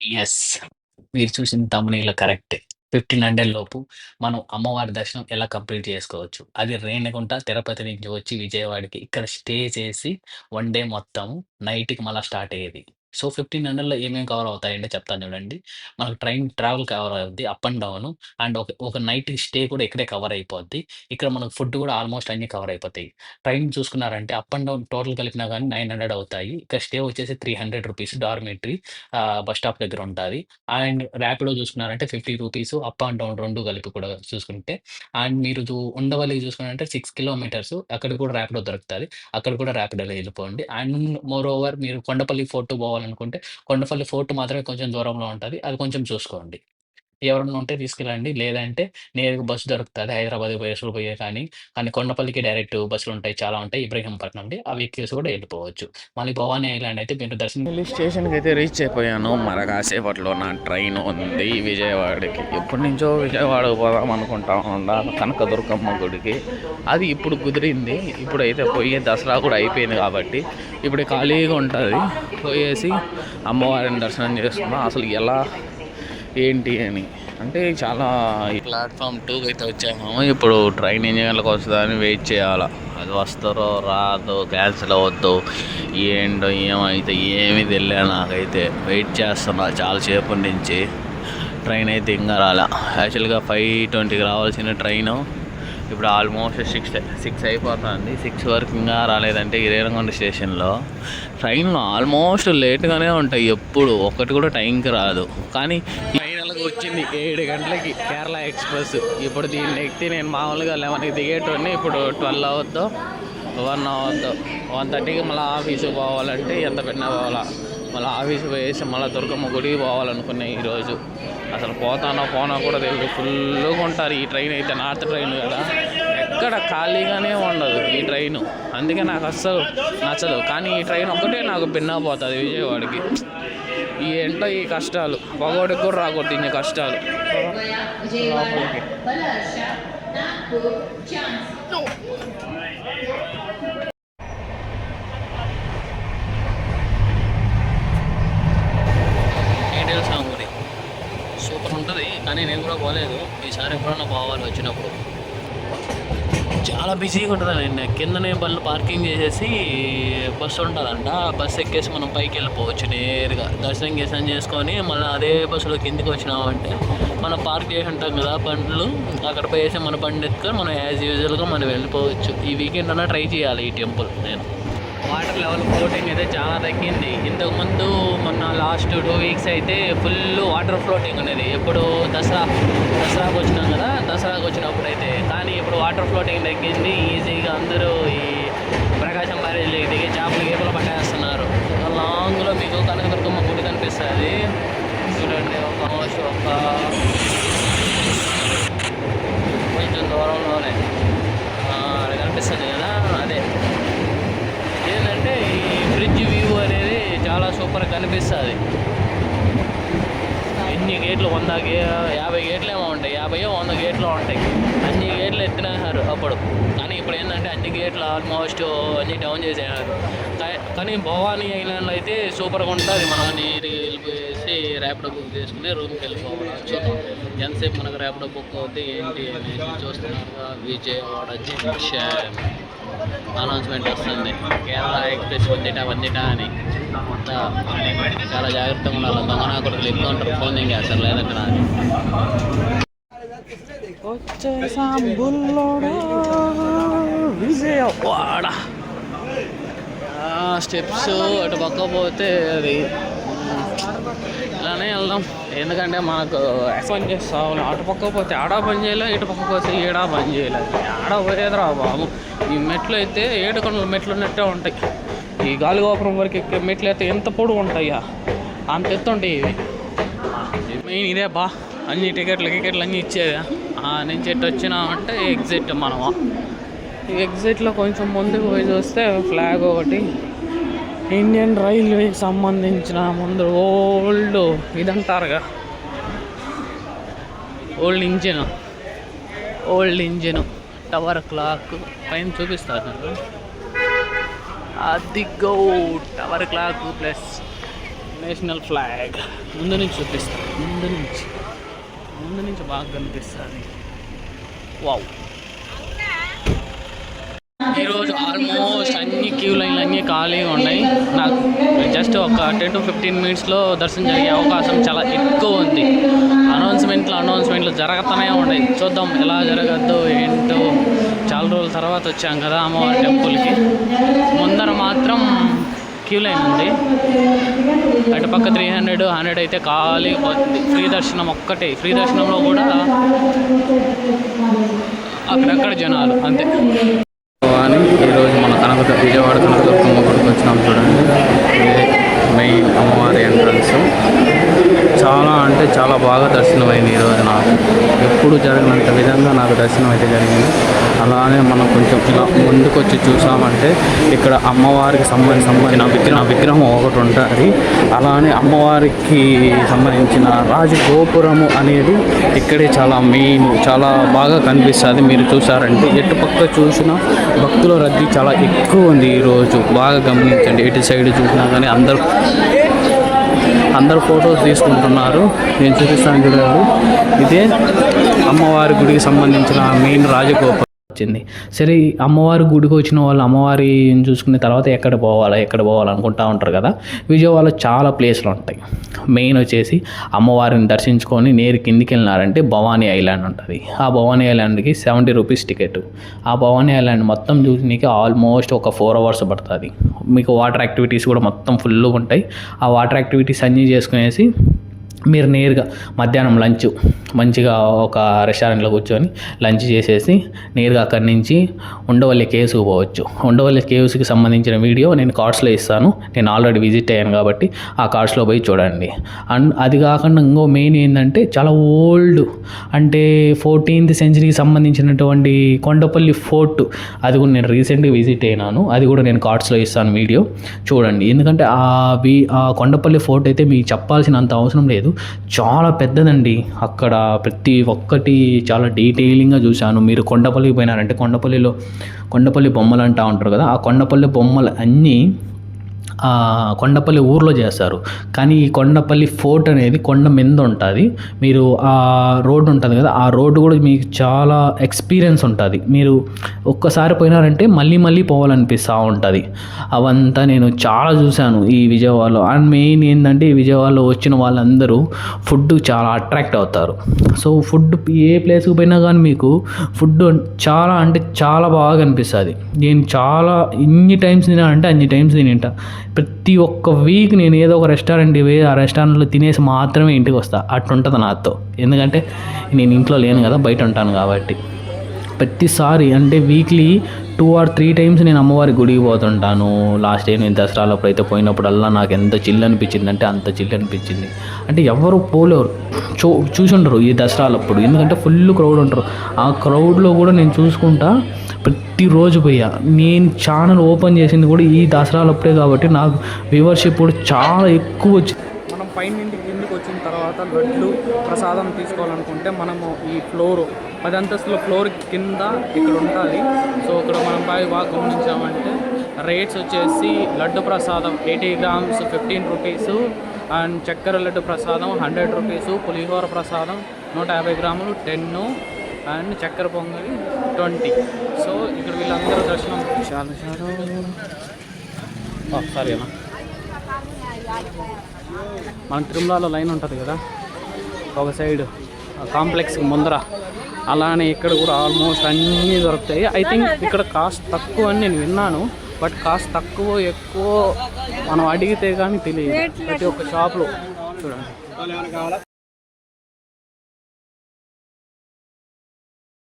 Yes. మీరు చూసిన thumbnail కరెక్టే. 1500 లోపు మనం అమ్మవారి దర్శనం ఎలా కంప్లీట్ చేసుకోవచ్చు. అది రేణిగుంట, తిరుపతి నుంచి వచ్చి విజయవాడకి ఇక్కడ స్టే చేసి వన్ డే మొత్తం నైట్‌కి మళ్ళా స్టార్ట్ అయ్యేది. సో, 1500లో ఏమేమి కవర్ అవుతాయంటే చెప్తాను చూడండి. మనకు ట్రైన్ ట్రావెల్ కవర్ అవుద్ది. అప్ అండ్ డౌను అండ్ ఒక నైట్ స్టే కూడా ఇక్కడే కవర్ అయిపోద్ది. ఇక్కడ మనకు ఫుడ్ కూడా ఆల్మోస్ట్ అన్నీ కవర్ అయిపోతాయి. ట్రైన్ చూసుకున్నారంటే అప్ అండ్ డౌన్ టోటల్ కలిపినా గానీ 900 అవుతాయి. ఇక్కడ స్టే వచ్చేసి రూ. 300 డార్మిటరీ బస్ స్టాప్ దగ్గర ఉంటాది. అండ్ ర్యాపిడో చూసుకున్నారంటే రూ. 50 అప్ అండ్ డౌన్ 2 కలిపి కూడా చూసుకుంటే. అండ్ మీరు ఉండవల్లికి చూసుకున్నారంటే 6 కిలోమీటర్స్ అక్కడ కూడా ర్యాపిడో దొరుకుతది. అక్కడ కూడా ర్యాపిడోలో ఎళ్ళిపోండి. అండ్ మోర్ ఓవర్ మీరు కొండపల్లి ఫోర్ట్ పోవాలనుకుంటే, కొండపల్లి ఫోర్ట్ మాత్రమే కొంచెం దూరంలో ఉంటది. అది కొంచెం చూసుకోండి. ఎవరన్నా ఉంటే తీసుకెళ్ళండి. లేదంటే నేరుగా బస్సు దొరుకుతది. హైదరాబాద్‌కి బస్సులు పోయే కానీ కొండపల్లికి డైరెక్ట్ బస్సులుంటాయి. చాలా ఉంటాయి. ఇబ్రహీంపట్నం నుండి అవి ఎక్కేసి కూడా ఎళ్ళిపోవచ్చు. మళ్ళీ భవానీ ఐలాండ్ అయితే మీరు దర్శనం ఢిల్లీ స్టేషన్కి అయితే రీచ్ అయిపోయాను. మరి కాసేపట్లో నా ట్రైన్ ఉంది విజయవాడకి. ఎప్పటి నుంచో విజయవాడకు పోదాం అనుకుంటా ఉండా కనకదుర్గమ్మ గుడికి. అది ఇప్పుడు కుదిరింది. ఇప్పుడైతే పోయి దసరా కూడా అయిపోయింది కాబట్టి ఇప్పుడు ఖాళీగా ఉంటుంది. పోయేసి అమ్మవారిని దర్శనం చేసుకున్నాం. అసలు ఎలా ఏంటి అని అంటే చాలా ప్లాట్ఫామ్ 2కి అయితే వచ్చాము. ఇప్పుడు ట్రైన్ ఎన్ని గంటలకు వస్తుందని వెయిట్ చేయాలా. అది వస్తారో రాదో క్యాన్సిల్ అవ్వద్దు ఏంటో ఏమైతే ఏమీ తెలియదు. నాకైతే వెయిట్ చేస్తున్నా చాలాసేపటి నుంచి. ట్రైన్ అయితే ఇంకా రాలే. యాక్చువల్గా 5:20కి రావాల్సిన ట్రైను ఇప్పుడు ఆల్మోస్ట్ 6 అయిపోతుంది. 6 వరకు ఇంకా రాలేదంటే ఈ రేణిగుంట స్టేషన్లో ట్రైన్లు ఆల్మోస్ట్ లేట్గానే ఉంటాయి. ఎప్పుడు ఒకటి కూడా టైంకి రాదు. కానీ ఫైనల్గా వచ్చింది 7 గంటలకి కేరళ ఎక్స్ప్రెస్. ఇప్పుడు దీన్ని ఎక్కితే నేను మామూలుగా 11కి దిగేటోని ఇప్పుడు 12 అవద్దు 1 అవద్దు 1:30కి మళ్ళీ ఆఫీస్కి పోవాలంటే ఎంత పెట్టినా పోవాలా. మళ్ళీ ఆఫీస్కి పోయేసి మళ్ళీ దుర్గమ్మ గుడికి పోవాలనుకున్నాయి ఈరోజు. అసలు పోతానో పోనా కూడా తెలియదు. ఫుల్గా ఉంటారు. ఈ ట్రైన్ అయితే నార్త్ ట్రైన్ కదా, ఎక్కడ ఖాళీగానే ఉండదు ఈ ట్రైను. అందుకే నాకు అస్సలు నచ్చదు. కానీ ఈ ట్రైన్ ఒక్కటే నాకు భిన్నా పోతుంది విజయవాడకి. ఏంటో ఈ కష్టాలు పగోడికి కూడా రాకూడదు ఇన్ని కష్టాలు. సూపర్ ఉంటుంది. కానీ నేను కూడా పోలేదు. ఈసారి ఎప్పుడన్నా పోవాలి వచ్చినప్పుడు. చాలా బిజీగా ఉంటుందండి. కిందనే బండ్లు పార్కింగ్ చేసేసి బస్సు ఉంటుందంట. బస్సు ఎక్కేసి మనం పైకి వెళ్ళిపోవచ్చు నేరుగా. దర్శనం చేసుకొని మళ్ళీ అదే బస్సులో కిందికి వచ్చినామంటే మనం పార్క్ చేసి ఉంటాం కదా బండ్లు, అక్కడ పోయేసి మన బండి ఎత్తుకొని మనం యాజ్ యూజువల్గా మనం వెళ్ళిపోవచ్చు. ఈ వీకెండ్ అన్నా ట్రై చేయాలి ఈ టెంపుల్ నేను. వాటర్ లెవెల్ ఫ్లోటింగ్ అయితే చాలా తగ్గింది. ఇంతకుముందు మొన్న లాస్ట్ 2 వీక్స్ అయితే ఫుల్ వాటర్ ఫ్లోటింగ్ అనేది. ఎప్పుడు దసరాకు వచ్చినాం కదా, దసరాకు వచ్చినప్పుడు అయితే. కానీ ఇప్పుడు వాటర్ ఫ్లోటింగ్ తగ్గింది. ఈజీగా అందరూ ఈ ప్రకాశం బ్యారేజ్లోకి దిగి చేపలు గీపలు పట్టేస్తున్నారు. లాంగ్లో మీకు కనకదుర్గమ్మ గుడి కనిపిస్తుంది చూడండి. ఒక కొంచెం దూరంలోనే అది కనిపిస్తుంది కదా, అదే. ఏంటంటే ఈ బ్రిడ్జ్ వ్యూ అనేది చాలా సూపర్ కనిపిస్తుంది. ఎన్ని గేట్లు 50 గేట్లు ఏమో ఉంటాయి. 50-100 గేట్లు ఉంటాయి. అన్ని గేట్లు ఎత్తినారు అప్పుడు. కానీ ఇప్పుడు ఏంటంటే అన్ని గేట్లు ఆల్మోస్ట్ అన్ని డౌన్ చేసేయారు. కానీ భవానీ ఐలాండ్లో అయితే సూపర్గా ఉంటుంది. మనం నీటికి వెళ్ళిపోయేసి ర్యాపిడో బుక్ చేసుకుని రూమ్కి వెళ్ళిపోవాలి. చూద్దాం ఎంతసేపు మనకు ర్యాపిడో బుక్ అవుతే ఏంటి అనేది చూస్తున్నారు. విజయవాడ జంక్షన్ అనౌన్స్మెంట్ వస్తుంది. కేరళ ఎక్స్ప్రెస్ వందిట అని. చాలా జాగ్రత్తగా ఉండాలి. దొంగనాకుడులు ఎక్కువ ఉంటారు. ఫోన్ చేస్తారు లేదంటే నాది. విజయవాడ స్టెప్స్ అటు పక్క పోతే అది ఇలానే వెళ్దాం. ఎందుకంటే మనకు పని చేస్తాం. అటు పక్క పోతే ఆడ పని చేయలేదు, ఇటు పక్క పోతే ఏడా పని చేయలేదు. ఆడ పోయేదిరా బాబు. ఈ మెట్లు అయితే 7 కొండల మెట్లు ఉన్నట్టే ఉంటాయి. ఈ గాలిగోపురం వరకు ఎక్కే మెట్లు అయితే ఎంత పొడుగు ఉంటాయా, అంత ఎత్తు ఉంటాయి ఇవి. మెయిన్ ఇదే బా. అన్ని టికెట్లు అన్నీ ఇచ్చేదా. నుంచి ఎట్టు వచ్చినామంటే ఎగ్జిట్ మనము. ఈ ఎగ్జిట్లో కొంచెం ముందుకు పోయి చూస్తే ఫ్లాగ్ ఒకటి ఇండియన్ రైల్వేకి సంబంధించిన ముందు ఓల్డ్ ఇదంటారుగా, ఓల్డ్ ఇంజిన్ టవర్ క్లాక్ పైన చూపిస్తారు. అది గో tower clock plus national flag ముందు నుంచి చూపిస్తాను, ముందు నుంచి బాగా కనిపిస్తుంది. వావ్, ఈరోజు ఆల్మోస్ట్ అన్ని క్యూ లైన్లు అన్నీ ఖాళీగా ఉన్నాయి. నాకు జస్ట్ ఒక 10 to 15 మినిట్స్లో దర్శనం జరిగే అవకాశం చాలా ఎక్కువ ఉంది. అనౌన్స్మెంట్లు జరుగుతూనే ఉన్నాయి. చూద్దాం ఎలా జరగద్దు ఏంటో. చాలా రోజుల తర్వాత వచ్చాం కదా అమ్మవారి టెంపుల్కి. ముందర మాత్రం క్యూ లైన్ ఉంది. అటు పక్క 300 అయితే ఖాళీ పోతుంది. ఫ్రీ దర్శనం ఒక్కటే. ఫ్రీ దర్శనంలో కూడా అక్కడక్కడ జనాలు అంతే. అని ఈరోజు మన విజయవాడ కనకదుర్గమ్మ గుడికి వచ్చినాం చూడండి. ఇదే మెయిన్ అమ్మవారి ఎంట్రన్స్. చాలా అంటే చాలా బాగా దర్శనం అయింది ఈరోజు. నాకు ఎప్పుడు జరగనంత విధంగా నాకు దర్శనం అయితే జరిగింది. అలానే మనం కొంచెం ఇలా ముందుకు వచ్చి చూసామంటే ఇక్కడ అమ్మవారికి సంబంధించిన విగ్రహం ఒకటి ఉంటుంది. అలానే అమ్మవారికి సంబంధించిన రాజగోపురము అనేది ఇక్కడే చాలా మెయిన్, చాలా బాగా కనిపిస్తుంది. మీరు చూసారంటే ఎటు పక్క చూసినా భక్తుల రద్దీ చాలా ఎక్కువ ఉంది ఈరోజు. బాగా గమనించండి. ఎటు సైడ్ చూసినా కానీ అందరూ ఫొటోస్ తీసుకుంటున్నారు. నేను చూపిస్తాను చూడండి. ఇదే అమ్మవారి గుడికి సంబంధించిన మెయిన్ రాజగోపురం వచ్చింది. సరే, అమ్మవారి గుడికి వచ్చిన వాళ్ళు అమ్మవారిని చూసుకున్న తర్వాత ఎక్కడ పోవాలనుకుంటా ఉంటారు కదా. విజయవాడలో చాలా ప్లేస్లు ఉంటాయి. మెయిన్ వచ్చేసి అమ్మవారిని దర్శించుకొని నేరు కిందికి వెళ్ళినారంటే భవానీ ఐలాండ్ ఉంటుంది. ఆ భవానీ ఐలాండ్కి 70 రూపీస్ టికెట్. ఆ భవానీ ఐలాండ్ మొత్తం చూసినకి ఆల్మోస్ట్ ఒక 4 hours పడుతుంది. మీకు వాటర్ యాక్టివిటీస్ కూడా మొత్తం ఫుల్గా ఉంటాయి. ఆ వాటర్ యాక్టివిటీస్ అన్నీ చేసుకునేసి మీరు నేరుగా మధ్యాహ్నం లంచ్ మంచిగా ఒక రెస్టారెంట్లో కూర్చొని లంచ్ చేసేసి నేరుగా అక్కడి నుంచి ఉండవల్లి కేవ్స్కి పోవచ్చు. ఉండవల్లి కేవ్స్కి సంబంధించిన వీడియో నేను కార్డ్స్లో ఇస్తాను. నేను ఆల్రెడీ విజిట్ అయ్యాను కాబట్టి ఆ కార్డ్స్లో పోయి చూడండి. అండ్ అది కాకుండా ఇంకో మెయిన్ ఏంటంటే చాలా ఓల్డ్, అంటే 14th centuryకి సంబంధించినటువంటి కొండపల్లి ఫోర్ట్. అది కూడా నేను రీసెంట్గా విజిట్ అయినాను. అది కూడా నేను కార్డ్స్లో ఇస్తాను వీడియో చూడండి. ఎందుకంటే ఆ కొండపల్లి ఫోర్ట్ అయితే మీకు చెప్పాల్సినంత అవసరం లేదు. చాలా పెద్దదండి. అక్కడ ప్రతి ఒక్కటి చాలా డీటెయిలింగ్గా చూశాను. మీరు కొండపల్లికి పోయినారంటే కొండపల్లి బొమ్మలు అంటూ ఉంటారు కదా. ఆ కొండపల్లి బొమ్మలు అన్నీ కొండపల్లి ఊర్లో చేస్తారు. కానీ ఈ కొండపల్లి ఫోర్ట్ అనేది కొండ మీద ఉంటుంది. మీరు ఆ రోడ్డు ఉంటుంది కదా, ఆ రోడ్డు కూడా మీకు చాలా ఎక్స్పీరియన్స్ ఉంటుంది. మీరు ఒక్కసారి పోయినారంటే మళ్ళీ పోవాలనిపిస్తూ ఉంటుంది. అవంతా నేను చాలా చూశాను ఈ విజయవాడలో. అండ్ మెయిన్ ఏంటంటే ఈ విజయవాడలో వచ్చిన వాళ్ళందరూ ఫుడ్ చాలా అట్రాక్ట్ అవుతారు. సో ఫుడ్ ఏ ప్లేస్కి పోయినా కానీ మీకు ఫుడ్ చాలా అంటే చాలా బాగా అనిపిస్తుంది. నేను చాలా ఇన్ని టైమ్స్ తినానంటే అన్ని టైమ్స్ తింటా. ప్రతి ఒక్క వీక్ నేను ఏదో ఒక రెస్టారెంట్ పోయి ఆ రెస్టారెంట్లో తినేసి మాత్రమే ఇంటికి వస్తా. అట్టుంటుంది నాతో. ఎందుకంటే నేను ఇంట్లో లేను కదా, బయట ఉంటాను కాబట్టి. ప్రతిసారి అంటే వీక్లీ 2 or 3 times నేను అమ్మవారి గుడికి పోతుంటాను. లాస్ట్ టైం నేను దసరాలప్పుడు అయితే పోయినప్పుడల్లా నాకు ఎంత చిల్లు అనిపించింది అంటే అంత చిల్లు అనిపించింది. అంటే ఎవరు పోలేరు, చూసుండరు ఈ దసరాలప్పుడు. ఎందుకంటే ఫుల్ క్రౌడ్ ఉంటారు. ఆ క్రౌడ్లో కూడా నేను చూసుకుంటా ప్రతిరోజు పోయా. నేను ఛానల్ ఓపెన్ చేసింది కూడా ఈ దసరాలప్పుడే కాబట్టి నాకు వ్యూవర్షిప్ కూడా చాలా ఎక్కువ వచ్చింది. మనం పైన కిందికి వచ్చిన తర్వాత లడ్లు ప్రసాదం తీసుకోవాలనుకుంటే మనము ఈ 10 అంతస్తుల ఫ్లోర్ కింద ఇక్కడ ఉంటుంది. సో ఇక్కడ మనం బాగా గమనించామంటే రేట్స్ వచ్చేసి లడ్డు ప్రసాదం 80 grams 15 rupees, అండ్ చక్కెర లడ్డు ప్రసాదం 100 rupees, పులిహోర ప్రసాదం 150 grams 10, అండ్ చక్కెర పొంగలి 20. సో ఇక్కడ వీళ్ళందరూ దర్శనం సారీ అన్న, మన తిరుమలలో లైన్ ఉంటుంది కదా ఒక సైడ్ కాంప్లెక్స్ ముందర, అలానే ఇక్కడ కూడా ఆల్మోస్ట్ అన్నీ దొరుకుతాయి. ఐ థింక్ ఇక్కడ కాస్ట్ తక్కువ అని నేను విన్నాను. బట్ కాస్ట్ తక్కువ ఎక్కువ మనం అడిగితే కానీ తెలియదు. ప్రతి ఒక్క షాప్లో చూడండి